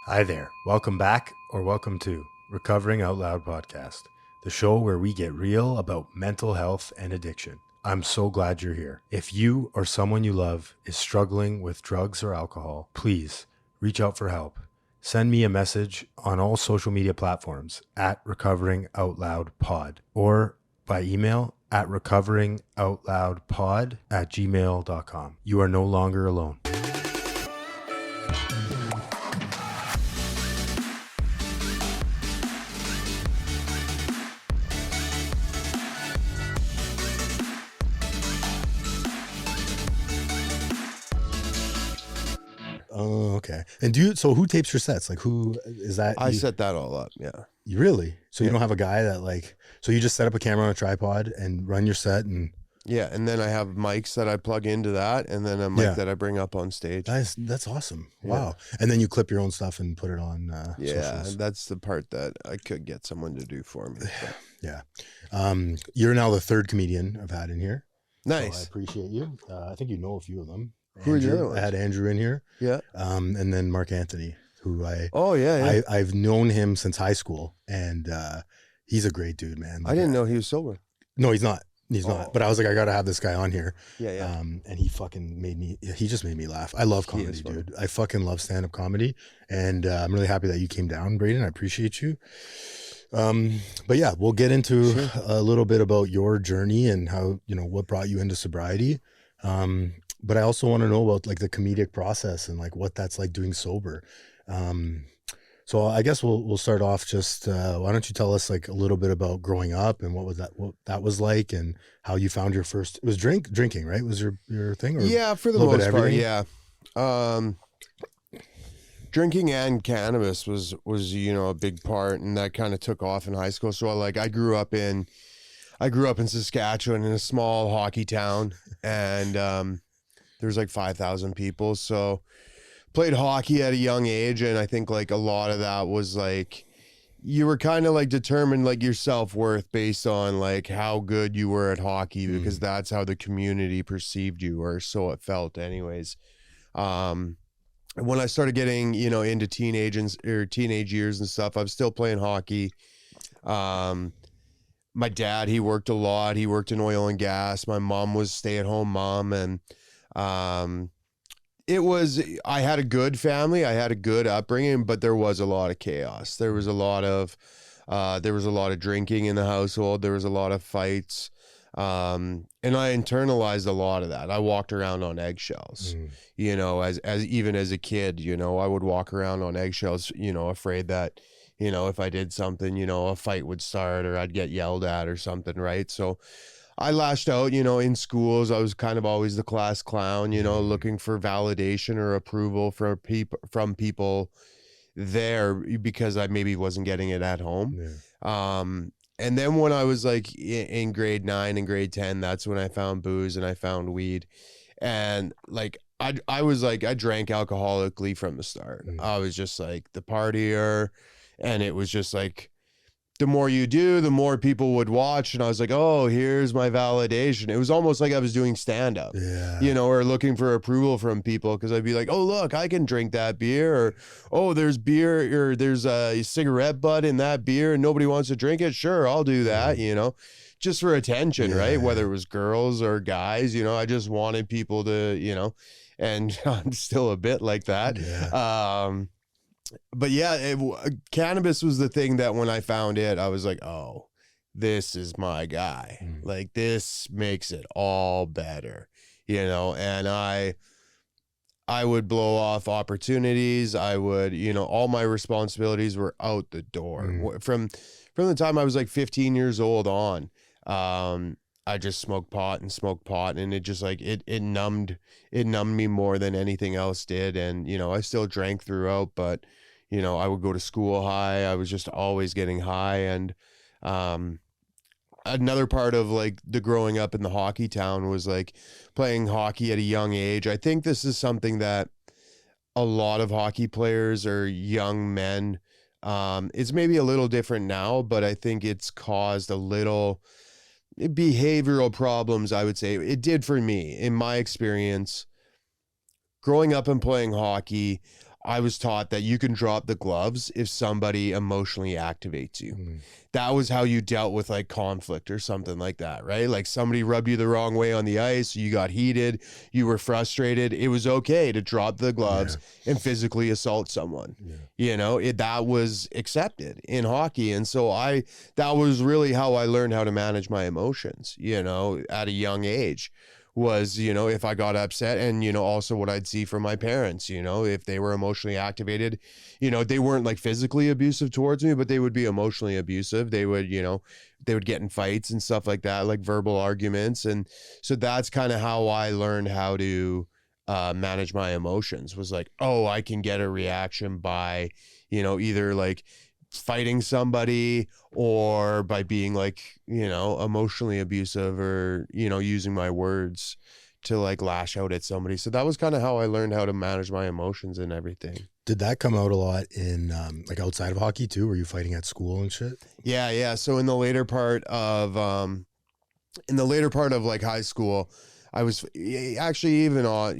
Hi there. Welcome back or welcome to Recovering Out Loud podcast, the show where we get real about mental health and addiction. I'm so glad you're here. If you or someone you love is struggling with drugs or alcohol, please reach out for help. Send me a message on all social media platforms at Recovering Out Loud Pod or by email at recoveringoutloudpod@gmail.com. You are no longer alone. Oh, okay. And so who tapes your sets? Like, who is that? I set that all up. Yeah. You really? So you Yeah. don't have a guy that so you just set up a camera on a tripod and run your set and. Yeah. And then I have mics that I plug into that, and then a mic that I bring up on stage. That's awesome. Yeah. Wow. And then you clip your own stuff and put it on socials. That's the part that I could get someone to do for me. But. Yeah. You're now the third comedian I've had in here. Nice. So I appreciate you. I think you know a few of them. Who are the other ones? I had Andrew in here. Yeah. And then Mark Anthony, who I've known him since high school, and he's a great dude, man. I didn't know he was sober. No, he's not. He's not. But I was like, I got to have this guy on here. Yeah. And he fucking he just made me laugh. I love comedy, dude. I fucking love stand-up comedy. And I'm really happy that you came down, Braden. I appreciate you. But yeah, we'll get into a little bit about your journey and how, what brought you into sobriety. But I also want to know about like the comedic process and like what that's like doing sober. So I guess we'll start off just, why don't you tell us like a little bit about growing up and what that was like and how you found your first, it was drinking, right? Was your thing? Or yeah, for the most part, yeah. Drinking and cannabis was a big part, and that kind of took off in high school. So like I grew up in Saskatchewan in a small hockey town, and there's like 5,000 people. So played hockey at a young age, and I think like a lot of that was like you were kind of like determined like your self-worth based on like how good you were at hockey, because that's how the community perceived you, or so it felt anyways. When I started getting, into teenage years and stuff, I was still playing hockey. My dad, he worked a lot. He worked in oil and gas. My mom was stay-at-home mom, and I had a good family. I had a good upbringing, but there was a lot of chaos. There was a lot of drinking in the household. There was a lot of fights. And I internalized a lot of that. I walked around on eggshells, as even as a kid, I would walk around on eggshells, afraid that, if I did something, a fight would start or I'd get yelled at or something. Right. So I lashed out, in schools. I was kind of always the class clown, looking for validation or approval from people there, because I maybe wasn't getting it at home. Yeah. And then when I was like in grade 9 and grade 10, that's when I found booze and I found weed. And like, I drank alcoholically from the start. I was just like the partier, and it was just like, the more you do, the more people would watch. And I was like, oh, here's my validation. It was almost like I was doing stand-up, or looking for approval from people. Cause I'd be like, oh, look, I can drink that beer. Or, oh, there's beer, or there's a cigarette butt in that beer and nobody wants to drink it. Sure, I'll do that, just for attention, right? Whether it was girls or guys, I just wanted people to, and I'm still a bit like that. Yeah. But yeah, cannabis was the thing that when I found it, I was like, oh, this is my guy. Like, this makes it all better, and I would blow off opportunities. I would, all my responsibilities were out the door. From the time I was like 15 years old on, I just smoked pot, and it just like, it numbed me more than anything else did. And, I still drank throughout, but I would go to school high. I was just always getting high. And another part of like the growing up in the hockey town was like playing hockey at a young age. I think this is something that a lot of hockey players or young men, it's maybe a little different now, but I think it's caused a little behavioral problems, I would say. It did for me, in my experience. Growing up and playing hockey, I was taught that you can drop the gloves if somebody emotionally activates you. Mm. That was how you dealt with like conflict or something like that, right? Like somebody rubbed you the wrong way on the ice, you got heated, you were frustrated. It was okay to drop the gloves and physically assault someone. You know, that was accepted in hockey. And so that was really how I learned how to manage my emotions, you know, at a young age. Was, you know, if I got upset, and, you know, also what I'd see from my parents, you know, if they were emotionally activated, you know, they weren't like physically abusive towards me, but they would be emotionally abusive. They would, you know, they would get in fights and stuff like that, like verbal arguments. And so that's kind of how I learned how to manage my emotions, was like, oh, I can get a reaction by, you know, either like fighting somebody or by being like, you know, emotionally abusive, or, you know, using my words to like lash out at somebody. So that was kind of how I learned how to manage my emotions and everything. Did that come out a lot in like outside of hockey too? Were you fighting at school and shit? Yeah. So in the later part of like high school, I was actually even on,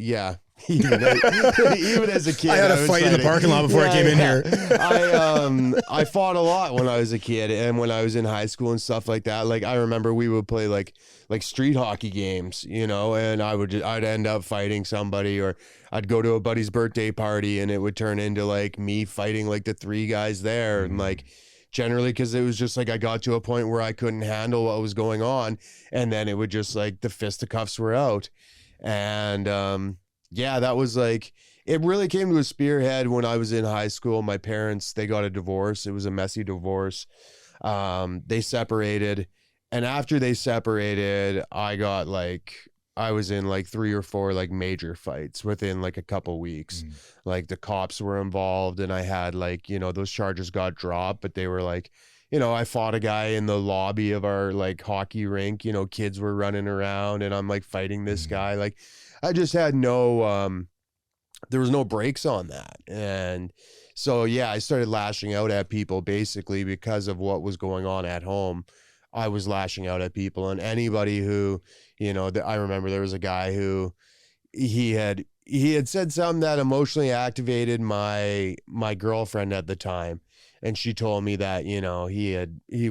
even as a kid, I had a fight in the parking lot before I came in here. I fought a lot when I was a kid, and when I was in high school and stuff like that. Like I remember we would play like street hockey games, you know, and I'd end up fighting somebody, or I'd go to a buddy's birthday party and it would turn into like me fighting like the three guys there. And like generally, because it was just like I got to a point where I couldn't handle what was going on, and then it would just like the fisticuffs were out. And yeah, that was like, it really came to a spearhead when I was in high school. My parents, they got a divorce. It was a messy divorce. They separated. And after they separated, I was in like 3 or 4 like major fights within like a couple weeks. Like the cops were involved, and I had like, you know, those charges got dropped, but they were like, you know, I fought a guy in the lobby of our like hockey rink, you know, kids were running around, and I'm like fighting this guy. Like I just had there was no brakes on that. And so, yeah, I started lashing out at people basically because of what was going on at home. I was lashing out at people, and anybody who, you know, I remember there was a guy who he had said something that emotionally activated my girlfriend at the time. And she told me that, you know, he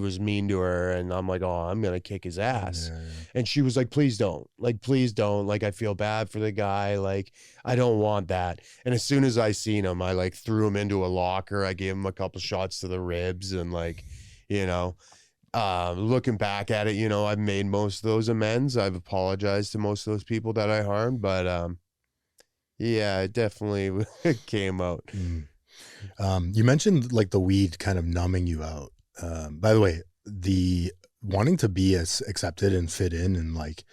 was mean to her, and I'm like, oh, I'm going to kick his ass. And she was like, please don't. Like, I feel bad for the guy. Like, I don't want that. And as soon as I seen him, I like threw him into a locker. I gave him a couple shots to the ribs, and like, you know, looking back at it, you know, I've made most of those amends. I've apologized to most of those people that I harmed, but yeah, it definitely came out. You mentioned like the weed kind of numbing you out. By the way, the wanting to be as accepted and fit in, and like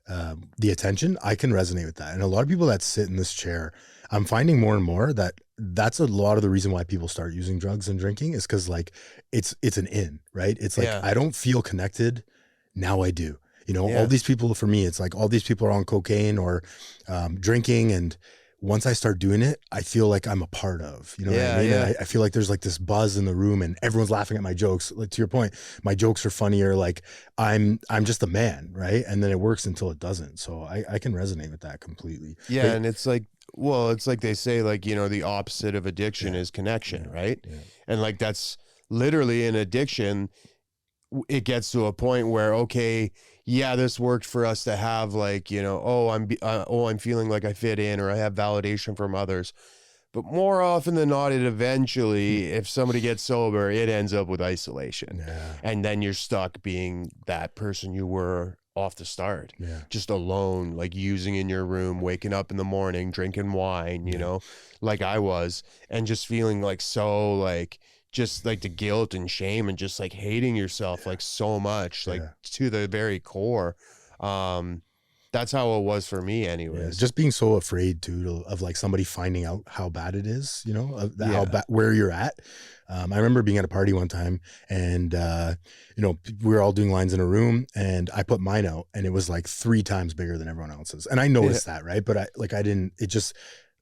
the attention, I can resonate with that. And a lot of people that sit in this chair, I'm finding more and more that that's a lot of the reason why people start using drugs and drinking, is because like it's an in, right? It's like, I don't feel connected. Now I do. You know, all these people, for me, it's like all these people are on cocaine or drinking, and once I start doing it, I feel like I'm a part of, you know what I mean? I feel like there's like this buzz in the room, and everyone's laughing at my jokes. Like, to your point, my jokes are funnier. Like I'm just a man, right? And then it works until it doesn't. So I can resonate with that completely. Yeah. But, and it's like, well, it's like they say, like, you know, the opposite of addiction is connection, right? And like, that's literally an addiction. It gets to a point where, okay, yeah, this worked for us to have like, you know, I'm feeling like I fit in, or I have validation from others. But more often than not, it eventually, if somebody gets sober, it ends up with isolation. And then you're stuck being that person you were off the start, just alone, like using in your room, waking up in the morning, drinking wine, you know, like I was, and just feeling like so like, just like the guilt and shame, and just like hating yourself like so much, like to the very core. That's how it was for me anyways. Just being so afraid too of like somebody finding out how bad it is, you know, how bad, where you're at. I remember being at a party one time, and you know, we were all doing lines in a room, and I put mine out, and it was like 3 times bigger than everyone else's. And I noticed that, right? But I didn't, it just,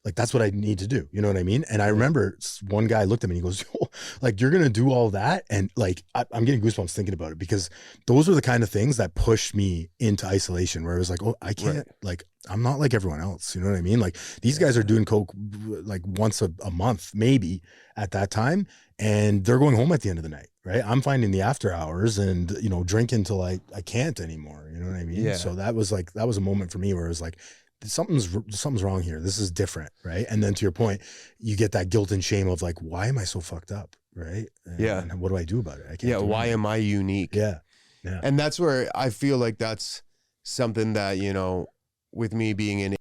Like, that's what I need to do. You know what I mean? And I remember one guy looked at me and he goes, "Oh, like, you're going to do all that?" And like, I'm getting goosebumps thinking about it, because those were the kind of things that pushed me into isolation, where I was like, oh, I can't, like, I'm not like everyone else. You know what I mean? Like, these guys are doing coke like once a month, maybe, at that time. And they're going home at the end of the night, right? I'm finding the after hours and, you know, drinking till I can't anymore. You know what I mean? Yeah. So that was a moment for me where it was like, something's wrong here. This is different, right? And then to your point, you get that guilt and shame of like, why am I so fucked up, right? And what do I do about it? I can't. Why am I unique? Yeah. And that's where I feel like that's something that, you know, with me being in,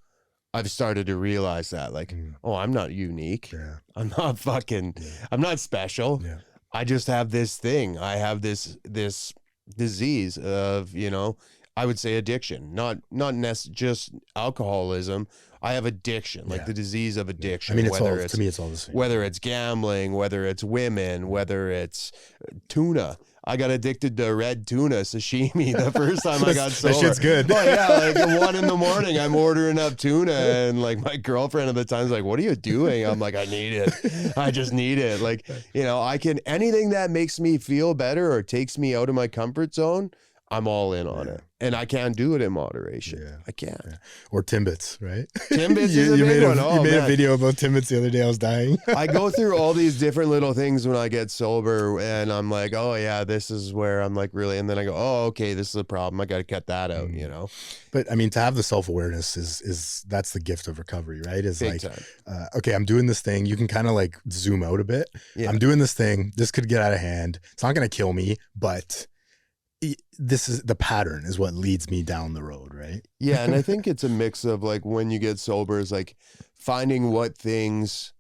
I've started to realize that, like, oh, I'm not unique. Yeah. I'm not fucking. I'm not special. Yeah. I just have this thing. I have this disease of, you know, I would say addiction, not just alcoholism. I have addiction, like the disease of addiction. I mean, to me, it's all the same. Whether it's gambling, whether it's women, whether it's tuna. I got addicted to red tuna sashimi the first time I got sober. That shit's good. Oh yeah, like at 1 a.m, I'm ordering up tuna, and like my girlfriend at the time's like, "What are you doing?" I'm like, "I need it. I just need it." Like, you know, anything that makes me feel better or takes me out of my comfort zone, I'm all in on it. And I can't do it in moderation. Yeah. I can't. Yeah. Or Timbits, right? Timbits is a big one. You made a video about Timbits the other day. I was dying. I go through all these different little things when I get sober, and I'm like, oh yeah, this is where I'm like really, and then I go, oh, okay, this is a problem. I got to cut that out, you know? But I mean, to have the self-awareness is that's the gift of recovery, right? Is Big like, time. Okay, I'm doing this thing. You can kind of like zoom out a bit. Yeah. I'm doing this thing. This could get out of hand. It's not going to kill me, but this is the pattern is what leads me down the road, right? Yeah, and I think it's a mix of like when you get sober is like finding what things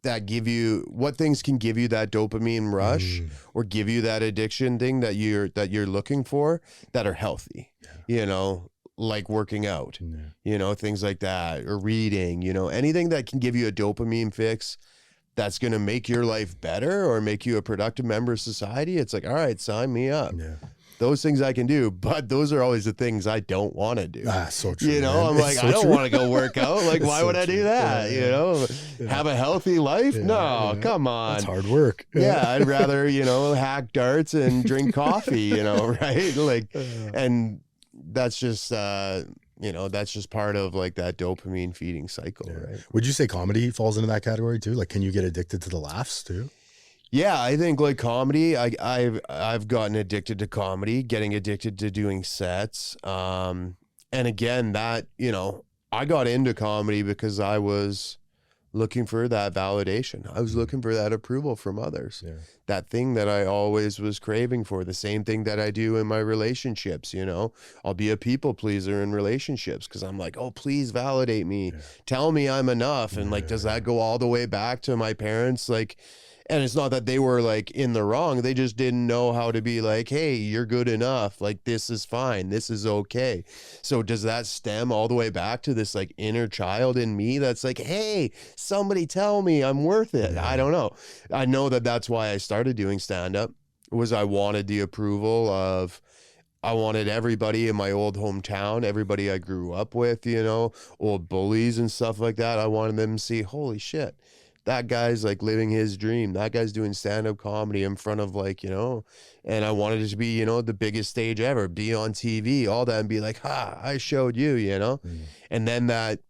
can give you that dopamine rush or give you that addiction thing that you're looking for that are healthy. You know, like working out. You know, things like that, or reading, you know, anything that can give you a dopamine fix that's going to make your life better or make you a productive member of society. It's like, all right, sign me up. Yeah. Those things I can do, but those are always the things I don't want to do. So true. You know, man. I'm like, so I don't true. want to go work out. Like, why would I do that? You know, have a healthy life? No, come on. That's hard work. Yeah, I'd rather, you know, hack darts and drink coffee, you know, right? Like, and that's just, you know, that's just part of like that dopamine feeding cycle, right? Would you say comedy falls into that category too? Like, can you get addicted to the laughs too? Yeah, I think like comedy, I've gotten addicted to comedy, getting addicted to doing sets. And again, that, you know, I got into comedy because I was looking for that validation. I was looking for that approval from others. Yeah. That thing that I always was craving for, the same thing that I do in my relationships, you know. I'll be a people pleaser in relationships because I'm like, oh, please validate me. Yeah. Tell me I'm enough. And like, does that go all the way back to my parents? Like, and it's not that they were like in the wrong. They just didn't know how to be like, hey, you're good enough. Like, this is fine. This is okay. So does that stem all the way back to this like inner child in me that's like, hey, somebody tell me I'm worth it? Yeah. I don't know. I know that that's why I started doing stand-up, was I wanted the approval of, I wanted everybody in my old hometown, everybody I grew up with, you know, old bullies and stuff like that. I wanted them to see, holy shit, that guy's like living his dream. That guy's doing stand-up comedy in front of like, you know, and I wanted it to be, you know, the biggest stage ever, be on TV, all that, and be like, ha, I showed you, you know? And then that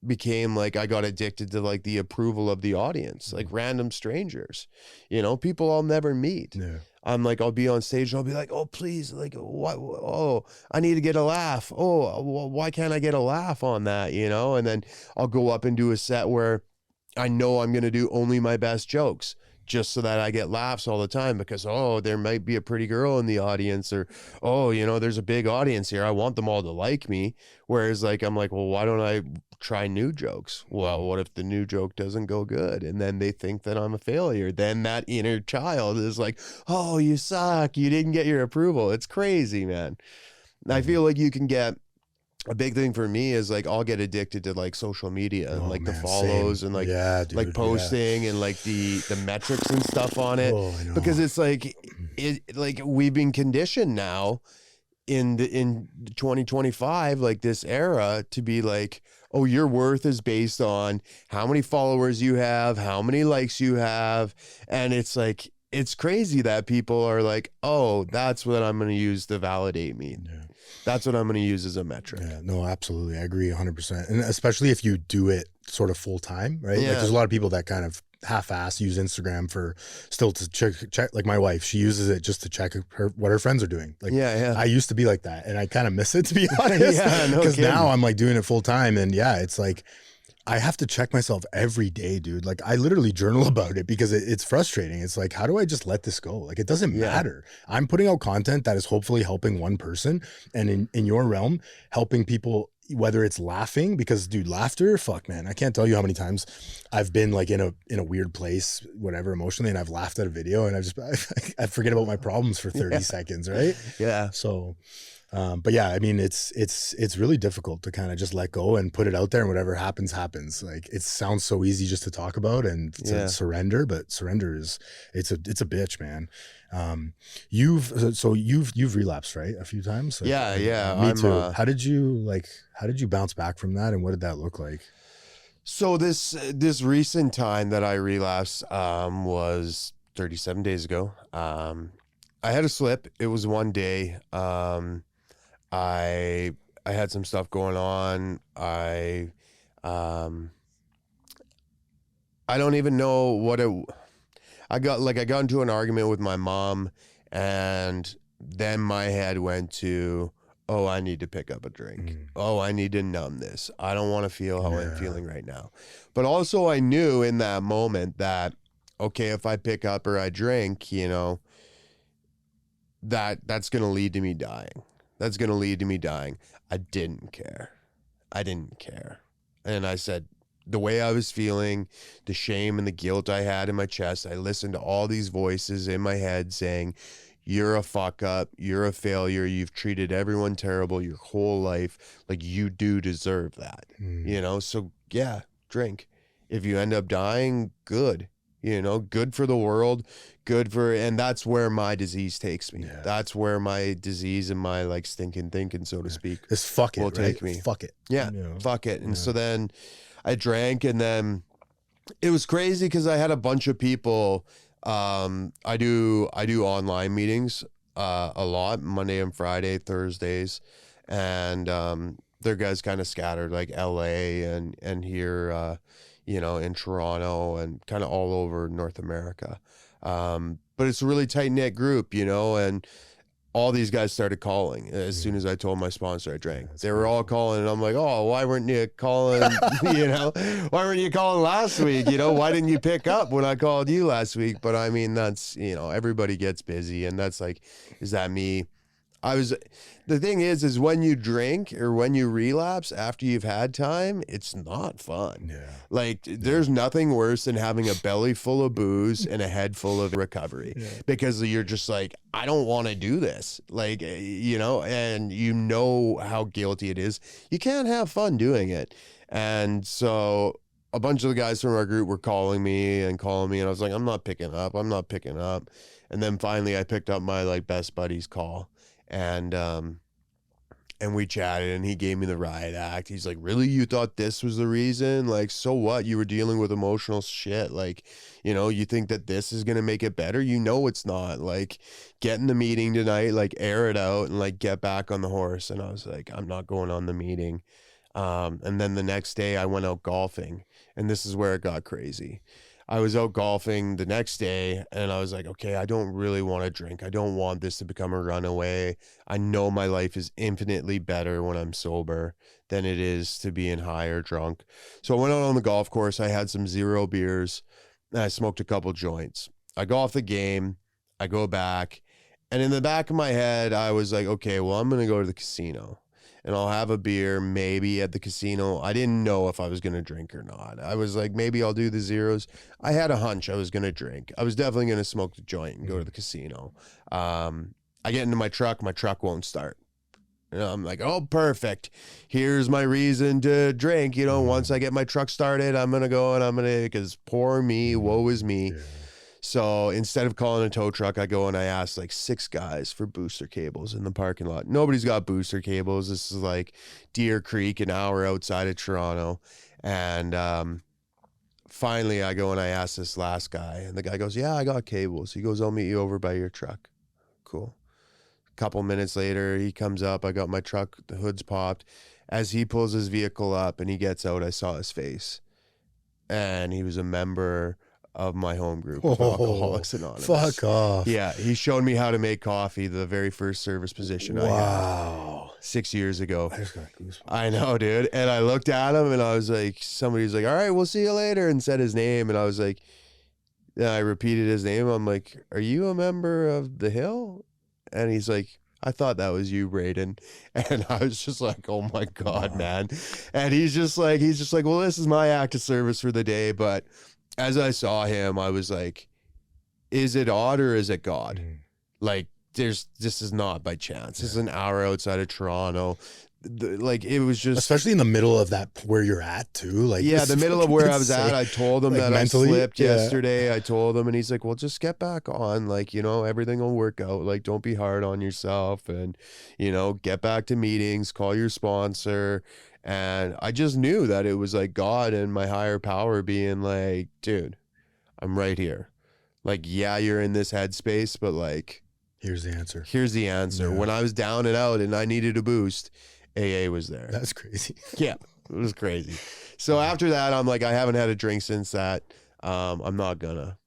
became like, I got addicted to like the approval of the audience, like random strangers, you know, people I'll never meet. Yeah. I'm like, I'll be on stage and I'll be like, oh, please, like, what? Oh, I need to get a laugh. Oh, why can't I get a laugh on that, you know? And then I'll go up and do a set where I know I'm going to do only my best jokes just so that I get laughs all the time because, oh, there might be a pretty girl in the audience, or, oh, you know, there's a big audience here. I want them all to like me. Whereas like, I'm like, well, why don't I try new jokes? Well, what if the new joke doesn't go good? And then they think that I'm a failure. Then that inner child is like, oh, you suck. You didn't get your approval. It's crazy, man. I feel like you can get, a big thing for me is like I'll get addicted to like social media and like the follows and like like posting and like the metrics and stuff on it, because it's like like we've been conditioned now in 2025, like this era, to be like, oh, your worth is based on how many followers you have, how many likes you have. And it's like, it's crazy that people are like, oh, that's what I'm going to use to validate me. Yeah. That's what I'm going to use as a metric. Yeah, no, absolutely. I agree 100%. And especially if you do it sort of full time, right? Yeah. Like there's a lot of people that kind of half-ass use Instagram for still to check. Like my wife, she uses it just to check what her friends are doing. Like Yeah. I used to be like that, and I kind of miss it, to be honest. Yeah, no because kidding. now I'm like doing it full time, and yeah, it's like I have to check myself every day, dude. Like I literally journal about it because it's frustrating. It's like, how do I just let this go? Like it doesn't matter. I'm putting out content that is hopefully helping one person, and in your realm, helping people, whether it's laughing, because dude, laughter, fuck man, I can't tell you how many times I've been like in a weird place, whatever, emotionally, and I've laughed at a video and I forget about my problems for 30 seconds, right? Yeah. So but yeah, I mean, it's really difficult to kind of just let go and put it out there, and whatever happens, happens. Like it sounds so easy just to talk about and to surrender, but surrender is it's a bitch, man. You've relapsed, right? A few times. Like, Yeah. Me too. How did you bounce back from that, and what did that look like? So this recent time that I relapsed was 37 days ago. I had a slip. It was one day. I had some stuff going on. I don't even know what it. I got into an argument with my mom, and then my head went to, oh, I need to pick up a drink. Oh, I need to numb this. I don't want to feel how I'm feeling right now. But also I knew in that moment that, okay, if I pick up or I drink, you know, that's going to lead to me dying. That's going to lead to me dying. I didn't care. And I said, the way I was feeling, the shame and the guilt I had in my chest, I listened to all these voices in my head saying, you're a fuck up, you're a failure, you've treated everyone terrible your whole life, like you do deserve that, you know? So yeah, drink. If you end up dying, good. You know, good for the world, and that's where my disease takes me. Yeah. That's where my disease and my like stinking thinking, so to speak, this fuck it will take me. Fuck it. Yeah, you know? Fuck it. And so then I drank, and then it was crazy because I had a bunch of people. I do online meetings a lot, Monday and Friday, Thursdays, and they're guys kind of scattered like LA and here. You know, in Toronto and kind of all over North America. But it's a really tight knit group, you know, and all these guys started calling as soon as I told my sponsor I drank. They were all calling, and I'm like, oh, why weren't you calling, you know, why weren't you calling last week? You know, why didn't you pick up when I called you last week? But I mean, that's, you know, everybody gets busy, and that's like, is that me? The thing is when you drink or when you relapse after you've had time, it's not fun. Yeah. Like there's nothing worse than having a belly full of booze and a head full of recovery because you're just like, I don't want to do this. Like, you know, and you know how guilty it is. You can't have fun doing it. And so a bunch of the guys from our group were calling me, and I was like, I'm not picking up. And then finally I picked up my like best buddy's call. And we chatted, and he gave me the riot act. He's like, really? You thought this was the reason? Like, so what? You were dealing with emotional shit. Like, you know, you think that this is going to make it better? You know, it's not. Like, get in the meeting tonight, like air it out and like get back on the horse. And I was like, I'm not going on the meeting. And then the next day I went out golfing, and this is where it got crazy. I was out golfing the next day, and I was like, okay, I don't really want to drink. I don't want this to become a runaway. I know my life is infinitely better when I'm sober than it is to being high or drunk. So I went out on the golf course. I had some 0 beers, and I smoked a couple joints. I go off the game. I go back, and in the back of my head, I was like, okay, well, I'm going to go to the casino, and I'll have a beer maybe at the casino. I didn't know if I was going to drink or not. I was like, maybe I'll do the zeros. I had a hunch I was going to drink. I was definitely going to smoke the joint and go to the casino. I get into my truck won't start. And I'm like, oh, perfect. Here's my reason to drink. You know, once I get my truck started, I'm going to go and because poor me, woe is me. Yeah. So instead of calling a tow truck, I go and I ask like 6 guys for booster cables in the parking lot. Nobody's got booster cables. This is like Deer Creek, an hour outside of Toronto. And finally I go and I ask this last guy, and the guy goes, yeah, I got cables. He goes, I'll meet you over by your truck. Cool. A couple minutes later, he comes up. I got my truck, the hood's popped. As he pulls his vehicle up and he gets out, I saw his face. And he was a member of my home group, Alcoholics Anonymous. Fuck off. Yeah, he showed me how to make coffee, the very first service position I had 6 years ago. I just got goosebumps. I know, dude. And I looked at him and I was like, somebody's like, all right, we'll see you later, and said his name. And I was like, yeah, I repeated his name. I'm like, are you a member of the Hill? And he's like, I thought that was you, Braden. And I was just like, oh my God, man. And he's just like, well, this is my act of service for the day. But as I saw him, I was like, is it odd or is it God? Like, this is not by chance. This is an hour outside of Toronto. Like, it was just, especially in the middle of that where you're at too. Like, yeah, the middle of where I was at. I told him like that mentally, I slipped yesterday. I told him, and he's like, well, just get back on. Like, you know, everything will work out. Like, don't be hard on yourself, and, you know, get back to meetings, call your sponsor. And I just knew that it was like God and my higher power being like, dude, I'm right here. Like, yeah, you're in this headspace, but like, here's the answer. Here's the answer. Yeah. When I was down and out and I needed a boost, AA was there. That's crazy. Yeah, it was crazy. So after that, I'm like, I haven't had a drink since that. I'm not gonna.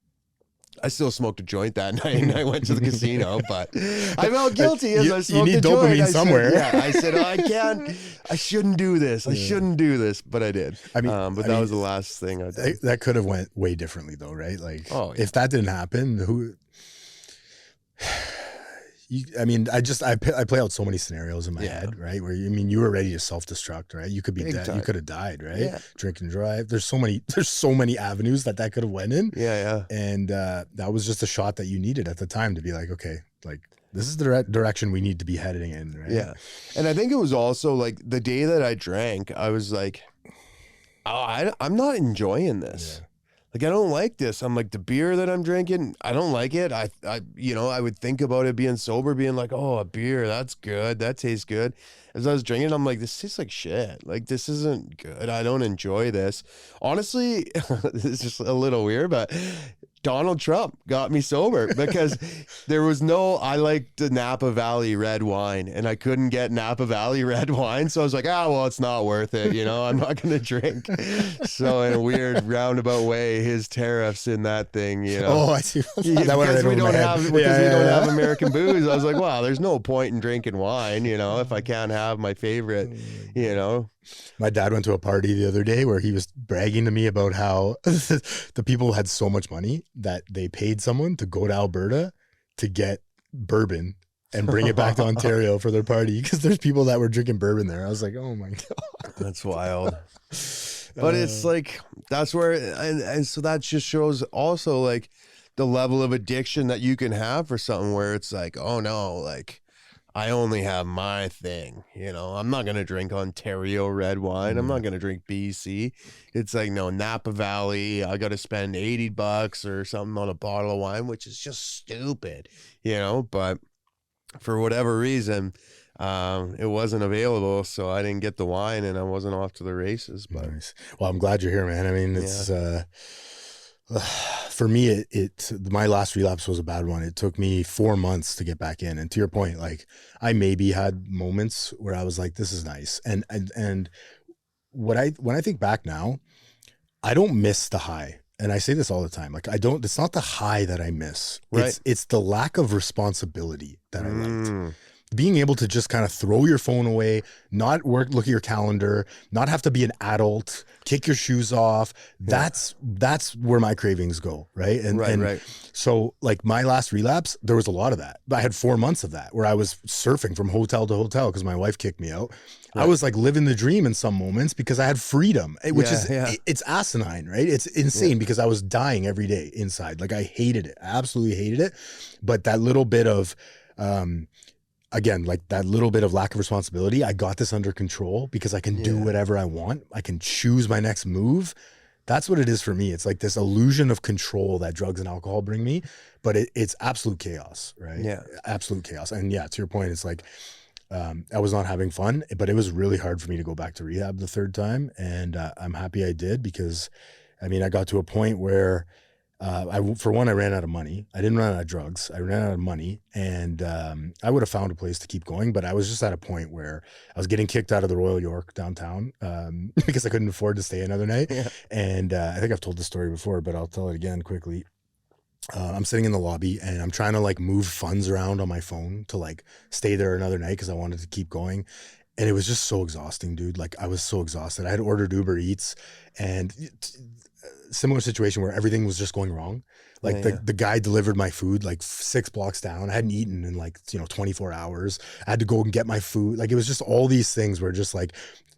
I still smoked a joint that night, and I went to the casino, but I felt guilty as I smoked you need a joint. dopamine somewhere. I said, oh, I shouldn't do this. I shouldn't do this, but I did. But that was the last thing I did. That could have went way differently though, right? Like, if that didn't happen, I play out so many scenarios in my head, right? Where you were ready to self-destruct, right? You could be dead. You could have died, right? Yeah. Drink and drive. There's so many avenues that could have went in. Yeah. And that was just a shot that you needed at the time to be like, okay, like this is the direction we need to be heading in, right? Yeah. And I think it was also like the day that I drank, I was like, oh, I'm not enjoying this. Yeah. Like, I don't like this. I'm like, the beer that I'm drinking, I don't like it. I would think about it being sober, being like, oh, a beer, that's good. That tastes good. As I was drinking, I'm like, this tastes like shit. Like, this isn't good. I don't enjoy this. Honestly, this is just a little weird, but Donald Trump got me sober because I liked the Napa Valley red wine, and I couldn't get Napa Valley red wine. So I was like, well, it's not worth it. You know, I'm not going to drink. So in a weird roundabout way, his tariffs in that thing, you know. Oh, I see. Because we don't have American booze. I was like, wow, there's no point in drinking wine, you know, if I can't have my favorite, you know. My dad went to a party the other day where he was bragging to me about how the people had so much money that they paid someone to go to Alberta to get bourbon and bring it back to Ontario for their party because there's people that were drinking bourbon there. I was like, oh my God. That's wild. But it's like, that's where, and so that just shows also like the level of addiction that you can have for something where it's like, oh no, like, I only have my thing, you know. I'm not going to drink Ontario red wine. I'm not going to drink BC. It's like, no, Napa Valley, I got to spend $80 or something on a bottle of wine, which is just stupid, you know. But for whatever reason, it wasn't available, so I didn't get the wine and I wasn't off to the races. But nice. Well, I'm glad you're here, man. I mean, it's for me, my last relapse was a bad one. It took me 4 months to get back in. And to your point, like I maybe had moments where I was like, this is nice. And when I think back now, I don't miss the high. And I say this all the time. Like it's not the high that I miss. Right. It's the lack of responsibility that I liked. Being able to just kind of throw your phone away, not look at your calendar, not have to be an adult, kick your shoes off. That's where my cravings go, right? And so like my last relapse, there was a lot of that. I had 4 months of that where I was surfing from hotel to hotel because my wife kicked me out. Right. I was like living the dream in some moments because I had freedom, which it's asinine, right? It's insane because I was dying every day inside. Like I hated it. I absolutely hated it. But that little bit of, again, like that little bit of lack of responsibility, I got this under control because I can do whatever I want. I can choose my next move. That's what it is for me. It's like this illusion of control that drugs and alcohol bring me, but it's absolute chaos, right? Yeah. Absolute chaos. And yeah, to your point, it's like, I was not having fun, but it was really hard for me to go back to rehab the third time. And I'm happy I did, because I mean, I got to a point where for one, I ran out of money. I didn't run out of drugs. I ran out of money, and I would have found a place to keep going. But I was just at a point where I was getting kicked out of the Royal York downtown because I couldn't afford to stay another night. Yeah. And I think I've told the story before, but I'll tell it again quickly. I'm sitting in the lobby and I'm trying to like move funds around on my phone to like stay there another night because I wanted to keep going. And it was just so exhausting, dude. Like I was so exhausted. I had ordered Uber Eats, and similar situation where everything was just going wrong. Like the guy delivered my food like 6 blocks down. I hadn't eaten in like, 24 hours. I had to go and get my food. Like it was just all these things where just like,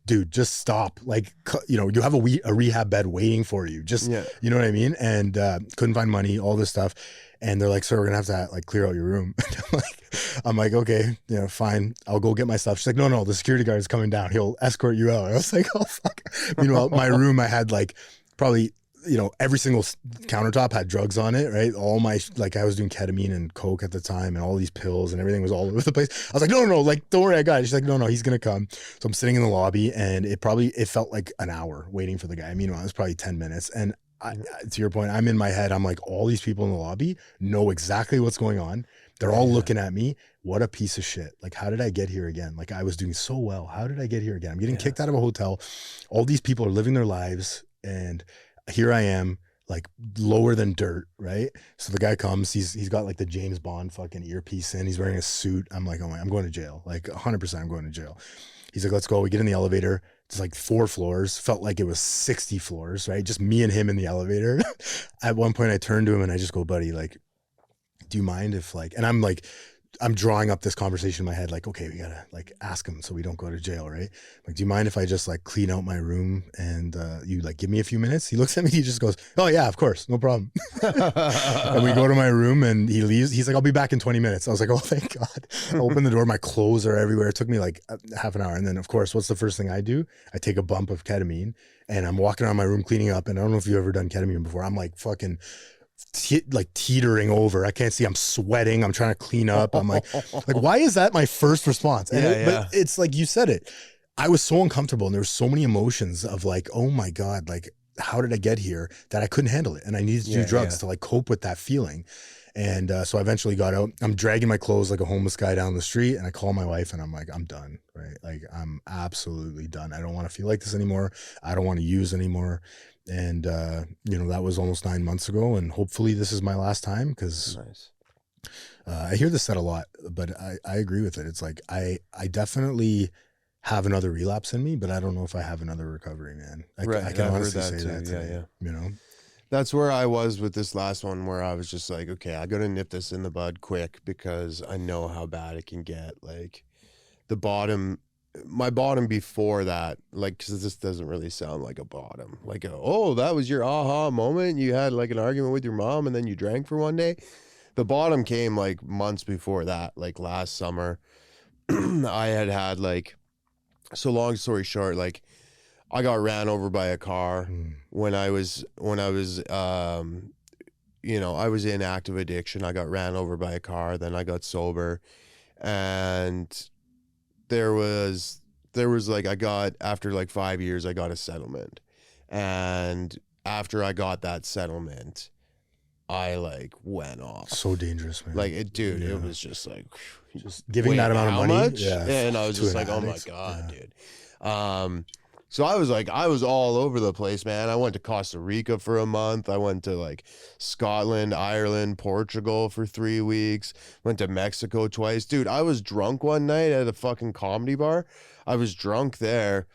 dude, just stop. Like, you have a rehab bed waiting for you. Just, you know what I mean? And couldn't find money, all this stuff. And they're like, sir, we're gonna have to like clear out your room. I'm like, okay, fine. I'll go get my stuff. She's like, no, the security guard is coming down. He'll escort you out. I was like, oh fuck. Meanwhile, my room, I had like probably, every single countertop had drugs on it, right? All my, like I was doing ketamine and coke at the time, and all these pills and everything was all over the place. I was like, no, like, don't worry, I got it. She's like, no, he's going to come. So I'm sitting in the lobby, and it felt like an hour waiting for the guy. Meanwhile, it was probably 10 minutes. And to your point, I'm in my head, I'm like, all these people in the lobby know exactly what's going on. They're all looking at me. What a piece of shit. Like, how did I get here again? Like, I was doing so well. How did I get here again? I'm getting kicked out of a hotel. All these people are living their lives, and here I am, like lower than dirt, right? So the guy comes, he's got like the James Bond fucking earpiece in, he's wearing a suit. I'm like, oh my, I'm going to jail. Like 100% I'm going to jail. He's like, let's go. We get in the elevator. It's like 4 floors. Felt like it was 60 floors, right? Just me and him in the elevator. At one point I turned to him and I just go, buddy, like, do you mind if like, and I'm drawing up this conversation in my head, like, okay, we gotta like ask him so we don't go to jail, right? Like, do you mind if I just like clean out my room and you like give me a few minutes? He looks at me, he just goes, oh yeah, of course, no problem. And we go to my room and he leaves. He's like, I'll be back in 20 minutes. I was like, oh, thank God. I open the door, my clothes are everywhere. It took me like half an hour. And then of course, what's the first thing I do? I take a bump of ketamine and I'm walking around my room cleaning up. And I don't know if you've ever done ketamine before. I'm like fucking teetering over. I can't see. I'm sweating. I'm trying to clean up. I'm like why is that my first response? And but it's like you said it. I was so uncomfortable, and there were so many emotions of like, oh my God, like how did I get here, that I couldn't handle it, and I needed to do drugs to like cope with that feeling. And so I eventually got out. I'm dragging my clothes like a homeless guy down the street, and I call my wife and I'm like, I'm done, right? Like I'm absolutely done. I don't want to feel like this anymore. I don't want to use anymore. And that was almost 9 months ago, and hopefully this is my last time, because I hear this said a lot, but I agree with it. It's like I definitely have another relapse in me, but I don't know if I have another recovery, man. I can honestly say that today, That's where I was with this last one, where I was just like, okay, I gotta nip this in the bud quick, because I know how bad it can get. Like my bottom before that, like, because this doesn't really sound like a bottom, like that was your aha moment, you had like an argument with your mom and then you drank for one day. The bottom came like months before that, like last summer. I had like, so long story short, like I got ran over by a car when I was I was in active addiction. I got ran over by a car, then I got sober, and there was like, after like 5 years, I got a settlement. And after I got that settlement, I like went off. So dangerous, man. Like it was just like, just giving that amount of money. Much? Yeah. And I was just like, oh my God, dude. So I was all over the place, man. I went to Costa Rica for a month. I went to like Scotland, Ireland, Portugal for 3 weeks. Went to Mexico twice. Dude, I was drunk one night at a fucking comedy bar. I was drunk there.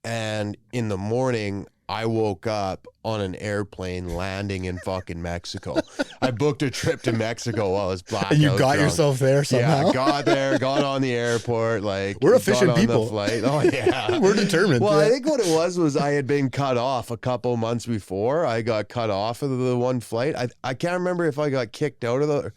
And in the morning, I woke up on an airplane landing in fucking Mexico. I booked a trip to Mexico while I was black. And you got yourself there somehow? Yeah, got there, got on the airport. Like, we're efficient people. The flight. Oh, yeah. We're determined. Well, I think what it was I had been cut off a couple months before. I got cut off of the one flight. I can't remember if I got kicked out of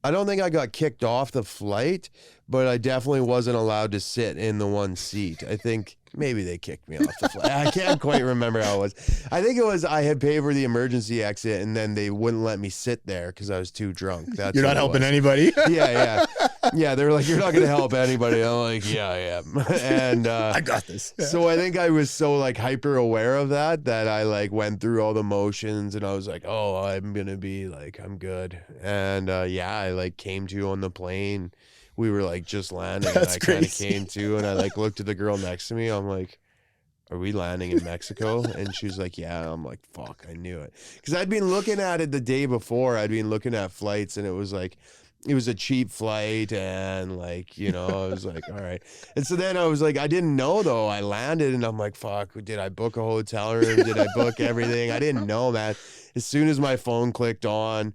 I don't think I got kicked off the flight, but I definitely wasn't allowed to sit in the one seat. I think maybe they kicked me off the flight. I can't quite remember how it was. I think it was I had paid for the emergency exit, and then they wouldn't let me sit there because I was too drunk. That's You're not helping anybody. Yeah. They were like, "You're not going to help anybody." I'm like, "Yeah, I am." And I got this. so I think I was so like hyper aware of that I like went through all the motions, and I was like, "Oh, I'm gonna be like, I'm good." And I like came to on the plane. We were like just landing, That's and I kind of crazy. came to, and I like looked at the girl next to me. I'm like, "Are we landing in Mexico?" And she was like, "Yeah." I'm like, "Fuck, I knew it." Because I'd been looking at it the day before. I'd been looking at flights, and it was like, it was a cheap flight, and like, you know, I was like, all right. And so then I was like, I didn't know though. I landed, and I'm like, fuck, did I book a hotel room? Did I book everything? I didn't know, man. As soon as my phone clicked on,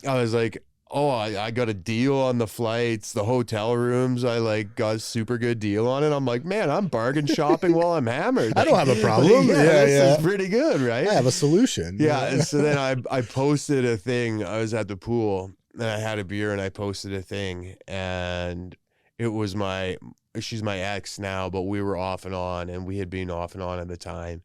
I was like, oh, I got a deal on the flights, the hotel rooms. I like got a super good deal on it. I'm like, man, I'm bargain shopping while I'm hammered. I don't have a problem. This is pretty good, right? I have a solution. Yeah. And so then I posted a thing. I was at the pool and I had a beer and I posted a thing, and it was she's my ex now, but we were off and on, and we had been off and on at the time.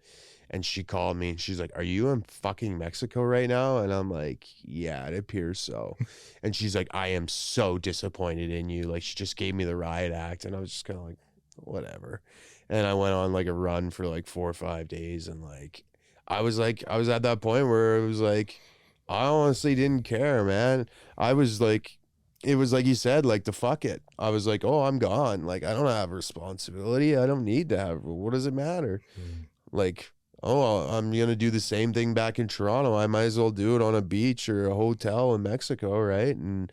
And she called me and she's like, "Are you in fucking Mexico right now?" And I'm like, "Yeah, it appears so." And she's like, "I am so disappointed in you." Like, she just gave me the riot act, and I was just kind of like, whatever. And I went on like a run for like 4 or 5 days, and like I was at that point where it was like, I honestly didn't care, man. I was like, it was like you said, like the fuck it. I was like, oh, I'm gone. Like, I don't have responsibility. I don't need to have. What does it matter? Like, oh, I'm going to do the same thing back in Toronto. I might as well do it on a beach or a hotel in Mexico, right? And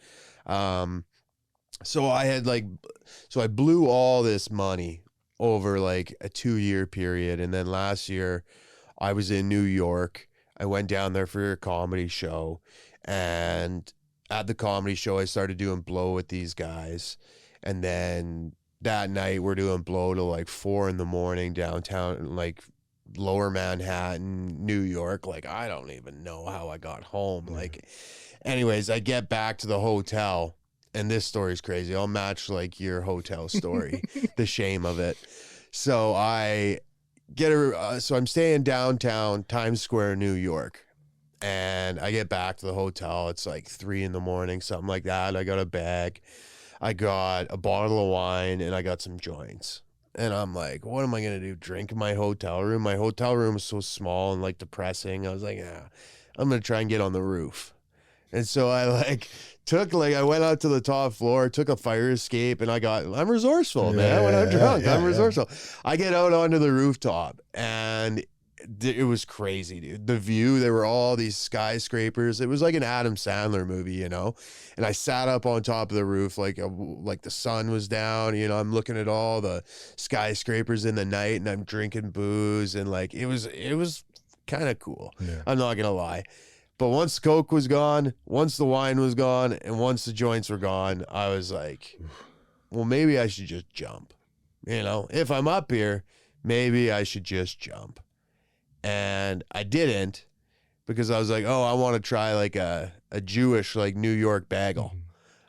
so I blew all this money over like a 2-year period. And then last year I was in New York. I went down there for a comedy show, and at the comedy show, I started doing blow with these guys. And then that night we're doing blow till like 4 a.m. downtown, like Lower Manhattan, New York. Like, I don't even know how I got home. Like, anyways, I get back to the hotel, and this story's crazy. I'll match like your hotel story, the shame of it. So I so I'm staying downtown Times Square, New York. And I get back to the hotel. It's like 3 a.m, something like that. I got a bag. I got a bottle of wine, and I got some joints. And I'm like, what am I going to do? Drink in my hotel room? My hotel room is so small and like depressing. I was like, yeah, I'm going to try and get on the roof. And so I I went out to the top floor, took a fire escape, and I'm resourceful, man. When I'm drunk, I'm resourceful. I get out onto the rooftop, and it was crazy, dude. The view, there were all these skyscrapers. It was like an Adam Sandler movie, you know? And I sat up on top of the roof, like the sun was down, you know, I'm looking at all the skyscrapers in the night, and I'm drinking booze, and like, it was kind of cool. Yeah. I'm not going to lie. But once Coke was gone, once the wine was gone, and once the joints were gone, I was like, well, maybe I should just jump. You know, if I'm up here, maybe I should just jump. And I didn't, because I was like, oh, I want to try like a Jewish like New York bagel.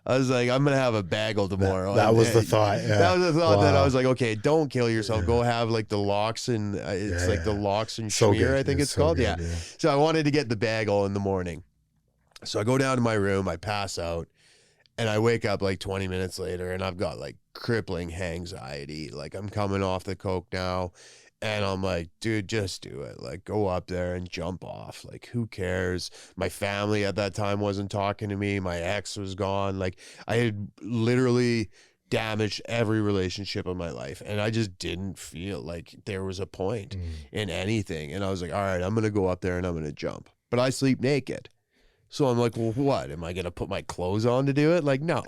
I was like, I'm going to have a bagel tomorrow. That was the thought. Yeah. That was the thought. That I was like, okay, don't kill yourself. Go have like the lox and it's like the lox and schmear, I think it's called. Good, yeah. So I wanted to get the bagel in the morning. So I go down to my room, I pass out, and I wake up like 20 minutes later, and I've got like crippling anxiety. Like, I'm coming off the Coke now. And I'm like, dude, just do it. Like, go up there and jump off. Like, who cares? My family at that time wasn't talking to me. My ex was gone. Like, I had literally damaged every relationship of my life. And I just didn't feel like there was a point in anything. And I was like, all right, I'm going to go up there and I'm going to jump. But I sleep naked. So I'm like, well, what? Am I going to put my clothes on to do it? Like, no,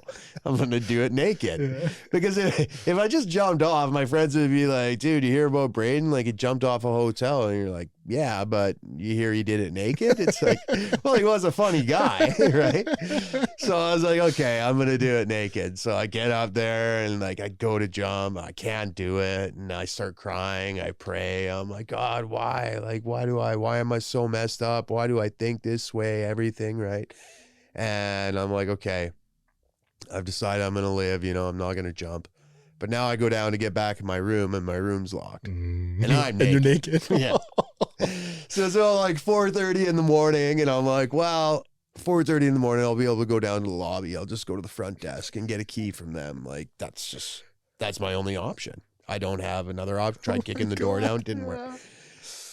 I'm going to do it naked. Yeah. Because if I just jumped off, my friends would be like, dude, you hear about Braden? Like, he jumped off a hotel. And you're like, yeah, but you hear he did it naked? It's like, well, he was a funny guy, right? So I was like, okay, I'm going to do it naked. So I get up there and like, I go to jump. I can't do it. And I start crying. I pray. I'm like, God, why? Like, why am I so messed up? Why do I think this way? Everything, right? And I'm like, okay, I've decided I'm going to live, you know, I'm not going to jump. But now I go down to get back in my room and my room's locked. And I'm naked. And you're naked. Yeah. So it's all like 4:30 in the morning. And I'm like, well, 4:30 in the morning, I'll be able to go down to the lobby. I'll just go to the front desk and get a key from them. Like, that's my only option. I don't have another option. Tried kicking the door down. Didn't work.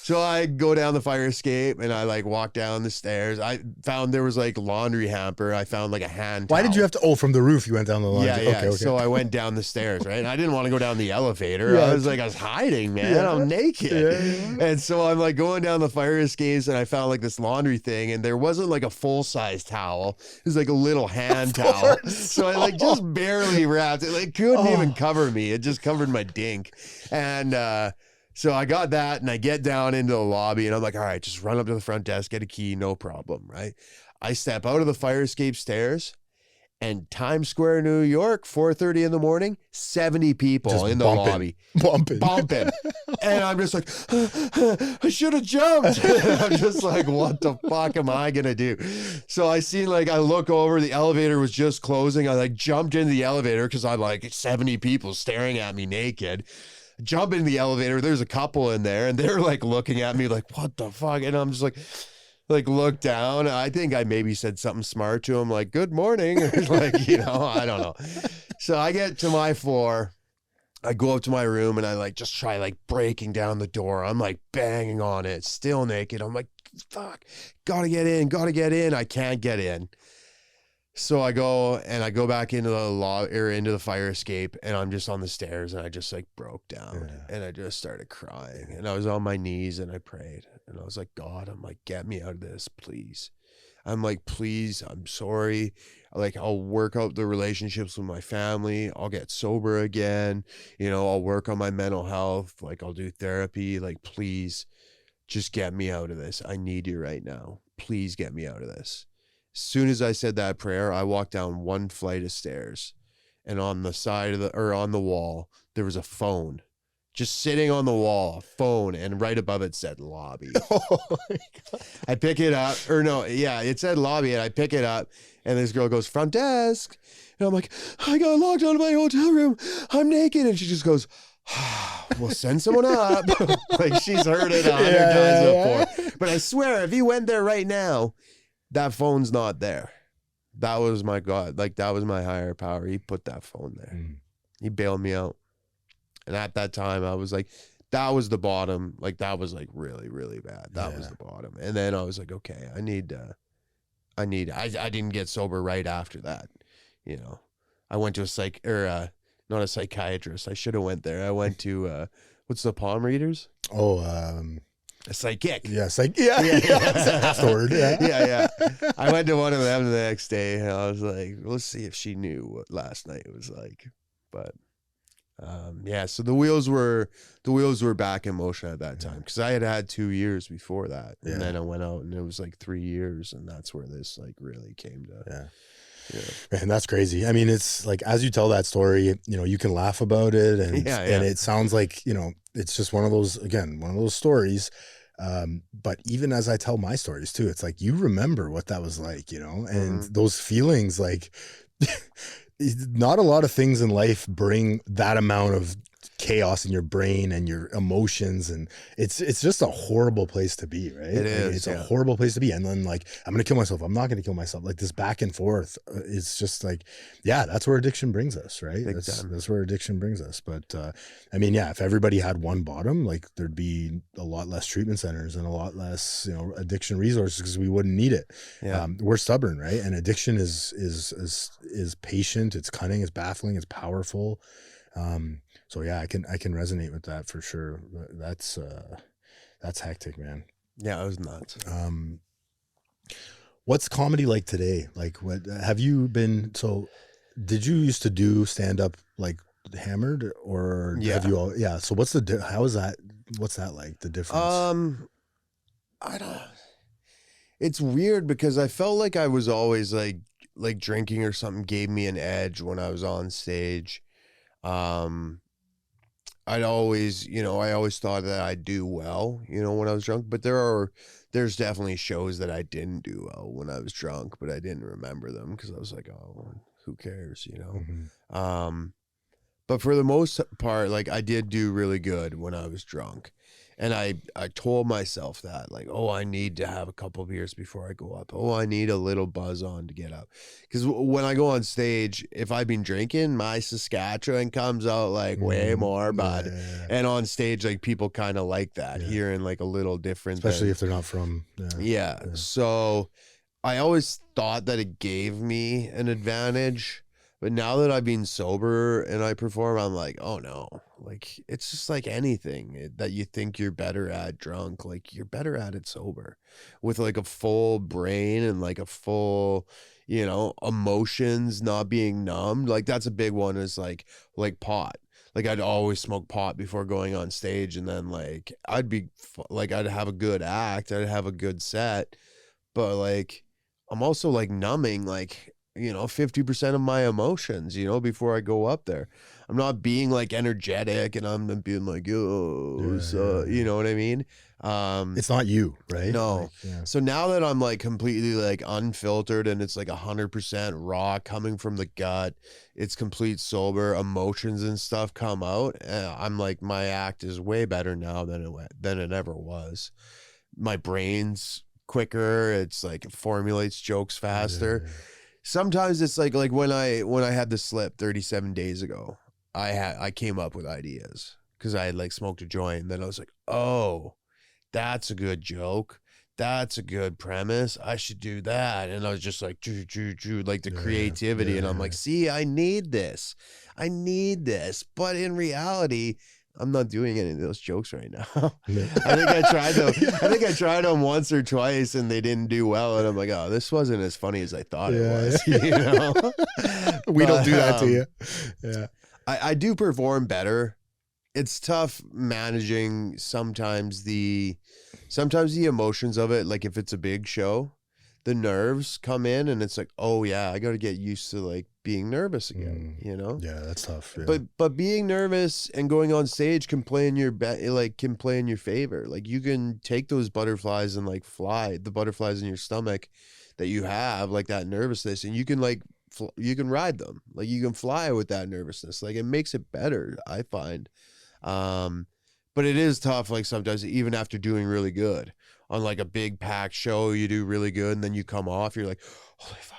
So I go down the fire escape and I like walk down the stairs. I found there was like laundry hamper. I found like a hand towel. Why did you have to? Oh, from the roof you went down the laundry. Yeah. Okay. So I went down the stairs, right? And I didn't want to go down the elevator. Yeah. I was hiding, man. Yeah. I'm naked. Yeah. And so I'm like going down the fire escapes and I found like this laundry thing and there wasn't like a full size towel. It was like a little hand towel. So I like just barely wrapped it. Like couldn't even cover me. It just covered my dink. And, so I got that and I get down into the lobby and I'm like, all right, just run up to the front desk, get a key, no problem, right? I step out of the fire escape stairs and Times Square, New York, 4:30 in the morning, 70 people Just in the lobby. Bumping. And I'm just like, I should have jumped. I'm just like, what the fuck am I going to do? So I look over, the elevator was just closing. I like jumped into the elevator because I'm like 70 people staring at me naked. Jump in the elevator. There's a couple in there and they're like looking at me like, what the fuck? And I'm just like look down. I think I maybe said something smart to him, like, good morning. Like, you know, I don't know. So I get to my floor. I go up to my room and I like just try like breaking down the door. I'm like banging on it, still naked. I'm like, fuck, gotta get in. I can't get in. So I go back into the fire escape and I'm just on the stairs and I just like broke down and I just started crying and I was on my knees and I prayed and I was like, God, I'm like, get me out of this, please. I'm like, please, I'm sorry. Like, I'll work out the relationships with my family. I'll get sober again. You know, I'll work on my mental health. Like, I'll do therapy. Like, please just get me out of this. I need you right now. Please get me out of this. As soon as I said that prayer, I walked down one flight of stairs and on the wall, there was a phone just sitting on the wall, phone, and right above it said lobby. Oh my God. I pick it up, it said lobby and I pick it up and this girl goes, front desk. And I'm like, I got locked out of my hotel room. I'm naked. And she just goes, we'll send someone up. Like she's heard it 100 times before. But I swear, if he went there right now, that phone's not there. That was my God. Like, that was my higher power. He put that phone there. He bailed me out. And at that time, I was like, that was the bottom. Like, that was like really, really bad. That was the bottom. And then I was like, okay, I didn't get sober right after that. You know, I went to not a psychiatrist. I should have went there. I went to, what's the palm readers? A psychic. Yeah, afterward. Yeah. I went to one of them the next day and I was like, let's see if she knew what last night was like. But so the wheels were back in motion at that time because I had 2 years before that. And then I went out and it was like 3 years and that's where this like really came to. Yeah. Man, that's crazy. I mean, it's like, as you tell that story, you know, you can laugh about it and it sounds like, you know, it's just one of those stories. But even as I tell my stories too, it's like, you remember what that was like, you know, and those feelings, like not a lot of things in life bring that amount of chaos in your brain and your emotions, and it's just a horrible place to be, right? It is. It's a horrible place to be. And then like, I'm gonna kill myself, I'm not gonna kill myself, like this back and forth. It's just like, that's where addiction brings us, right? That's where addiction brings us. But I mean, if everybody had one bottom, like there'd be a lot less treatment centers and a lot less, you know, addiction resources because we wouldn't need it. We're stubborn, right? And addiction is patient, it's cunning, it's baffling, it's powerful. So I can resonate with that for sure. That's hectic, man. Yeah, it was nuts. What's comedy like today? Like, what have you been? So, did you used to do stand up like Hammered, or have you all? Yeah. So what's how is that? What's that like? The difference? I don't. It's weird because I felt like I was always like drinking or something gave me an edge when I was on stage. I always thought that I'd do well, you know, when I was drunk, but there's definitely shows that I didn't do well when I was drunk, but I didn't remember them because I was like, oh, who cares, you know? Mm-hmm. But for the most part, like I did do really good when I was drunk. And I told myself that, like, oh, I need to have a couple beers before I go up. Oh, I need a little buzz on to get up. Because when I go on stage, if I've been drinking, my Saskatchewan comes out like way more, bud. Yeah. And on stage, like people kind of like that, hearing like a little different. Especially if they're not from. Yeah. So I always thought that it gave me an advantage. But now that I've been sober and I perform, I'm like, oh no, like it's just like anything that you think you're better at drunk, like you're better at it sober with like a full brain and like a full, you know, emotions not being numbed. Like that's a big one is like pot. Like I'd always smoke pot before going on stage. And then like, I'd have a good act. I'd have a good set, but like, I'm also like numbing, like, you know, 50% of my emotions, you know, before I go up there. I'm not being like energetic and I'm being like, yo, you know what I mean? It's not you, right? No. Like, So now that I'm like completely like unfiltered and it's like 100% raw coming from the gut, it's complete sober, emotions and stuff come out. I'm like, my act is way better now than it ever was. My brain's quicker. It's like it formulates jokes faster. Sometimes it's like when I had the slip 37 days ago, I came up with ideas because I had like smoked a joint. And then I was like, oh, that's a good joke. That's a good premise. I should do that. And I was just like, like the creativity. And I'm like, see, I need this. But in reality, I'm not doing any of those jokes right now. I think I tried them. I think I tried them once or twice and they didn't do well. And I'm like, oh, this wasn't as funny as I thought it was. You know, we don't do that to you. Yeah, I do perform better. It's tough managing sometimes the emotions of it. Like if it's a big show, the nerves come in and it's like, oh yeah, I got to get used to like being nervous again, you know? Yeah, that's tough. Yeah. But being nervous and going on stage can play in your favor. Like you can take those butterflies and like fly, the butterflies in your stomach that you have, like that nervousness, and you can like you can ride them. Like you can fly with that nervousness. Like it makes it better, I find. But it is tough, like sometimes even after doing really good on like a big packed show, you do really good and then you come off, you're like, holy fuck,